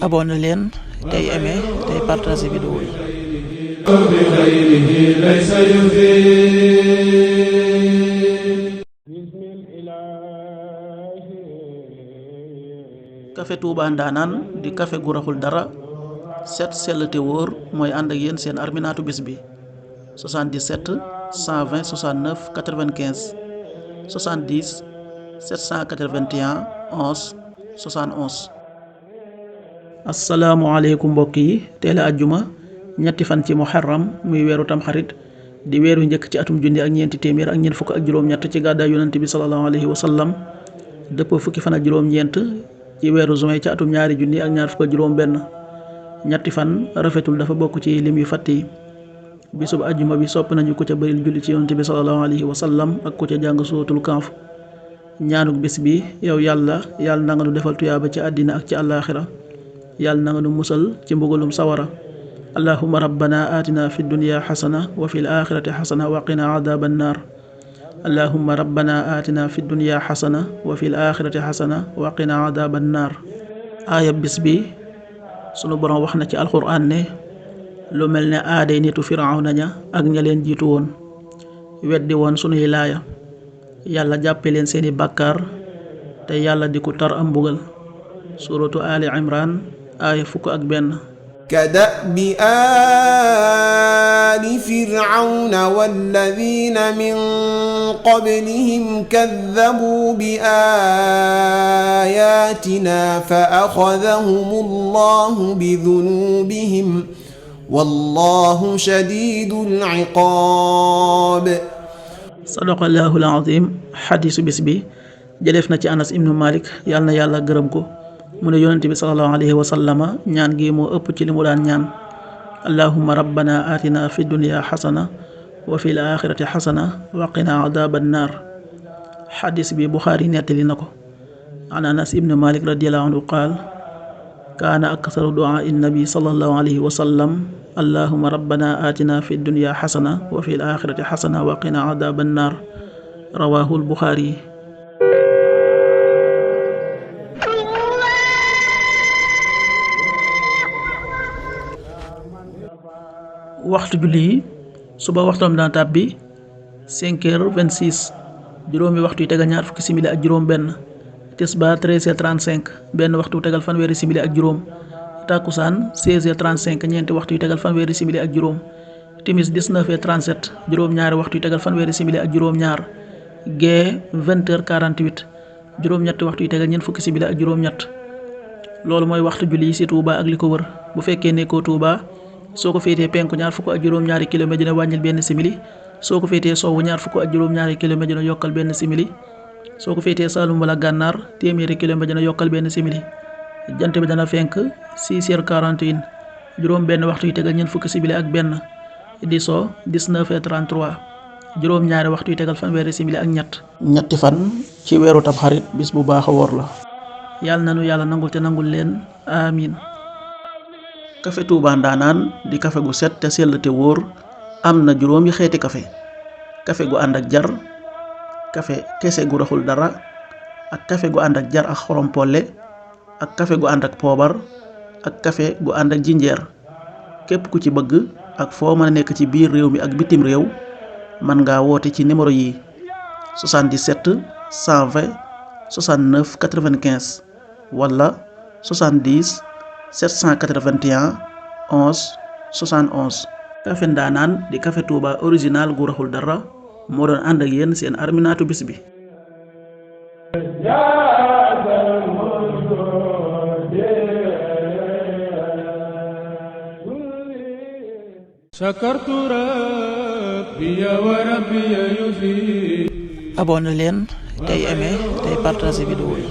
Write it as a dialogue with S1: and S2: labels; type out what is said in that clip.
S1: abonné leen tey aimé tey partagé vidéo yi. Café Touba Ndanane di café gu raxul dara set sell te wóor mooy ànd ak yéen seen arminaatu bis bi 77 120 69 95 70 781 11 71. asalaamualeykum mbokk yi teel a àjjuma ñetti fan ci muharram muy weeru tamxarit di weeru njëkk ci atum junni ak ñeenti téeméer ak ñeent fukk ak juróom-ñett ci gàddaay yonent bi sallallahu alayhi wa sallam dëpp fukki fan ak juróom-ñeent ci weeru juin ci atum ñaari junni ak ñaar fukk ak juróom-benn. ñetti fan rafetul dafa bokk ci lim yu fàtt yi. bisub àjjuma bi sopp nañu ku ca bëril julli ci yonent bi sallallahu alayhi wa sallam ak ku ca jàng suratul Kahf. ñaanuk bis bi yow yàlla na nga nu defal tuyaaba ci àddina ak ci àllaaxira yàlla na nga nu musal ci mbugalum sawara. allahumma rabbana atina fi dunya xasana wa fi l axirati xasana wa qina adaban naar. allahumma rabbana atina fi dunya xasana wa fi l axirati xasana wa qina adaban naar. aaya bis bi sunu borom wax na ci alxuraan ne lu mel ne aaday nitu firawna ña ak ña leen jiitu woon weddi woon sunuy laaya yàlla jàppe leen seeni bàkkaar te yàlla di ku tar am mbugal. suratu ali imran aaya 1
S2: كدأب آل فرعون والذين من قبلهم كذبوا بآياتنا فأخذهم الله بذنوبهم والله شديد العقاب.
S1: sadaqallahul azim. xadiisu bis bi jëleef na ci Anas ibnu Malik yàlla na yàlla gërëm ko mu ne yonent bi sallallahu alayhi wa sallama ñaan gi moo ëpp ci li mu daan ñaan allahumma rabbana atina fi dunya xasana wa fi l axirati xasana wa qina adaban naar. xadis bi Buxaari nettali na ko. an Anas ibnu Malik radiallahu anhu qaal kaana aksaru duaa nabi sallallahu alayhi wa sallam allahumma rabbana atina fi dunya xasana wa fi l axirati xasana wa qina adaban naar. rawaahu Buxaari. waxtu julli yi suba waxtoom dana tàbbi 5h26 juróomi waxtu yu tegal ñaar fukki simili ak juróom benn. tisbaar 13h35 benn waxtu tegal fanweeri simili ak juróom. takkusaan 16h35 ñeenti waxtu yu tegal fanweeri simili ak juróom. timis 19h37 juróom ñaari waxtu yu tegal fanweeri simili ak juróom ñaar. gee 20h48 juróom ñetti waxtu yu tegal ñeent fukki simili ak juróom ñett. loolu mooy waxtu julli yi ci Touba ak li ko wër. bu fekkee nekkoo Touba soo ko féetee penku ñaar fukk ak juróom-ñaari kilomètre dina wàññil benn simili soo ko féetee sowwu ñaar fukk ak juróom-ñaari kilomètre dina yokkal benn simili soo ko féetee Saalum wala Gànnaar téeméeri kilomètre dina yokkal benn simili. jant bi dana fenk 6h41 juróom benn waxtu yu tegal ñeent fukki simili ak benn di so 19h33 juróom-ñaari waxtu yu tegal fanweeri simili ak ñett. ñetti fan ci weeru Tamxarit bis bu baax a woor la. yàlla na nu yàlla nangul te nangul leen amiin. Café Touba Ndanane di café gu set te sell te wóor am na juróomi xeeti café gu ànd ak jar café kese gu raxul dara ak café gu ànd ak jar ak xorom polle ak café gu ànd ak poobar ak café gu ànd ak jinjeer. képp ku ci bëgg ak foo mën a nekk ci biir réew mi ak bitim réew mën ngaa woote ci numéro yi 77 120 69 95 wala 70 781 11 71. Café Ndanane di café Touba original gu raxul dara moo doon ànd ak yéen seen arminaatu bis bi. abonné leen tey aimé tey partagé vidéo yi.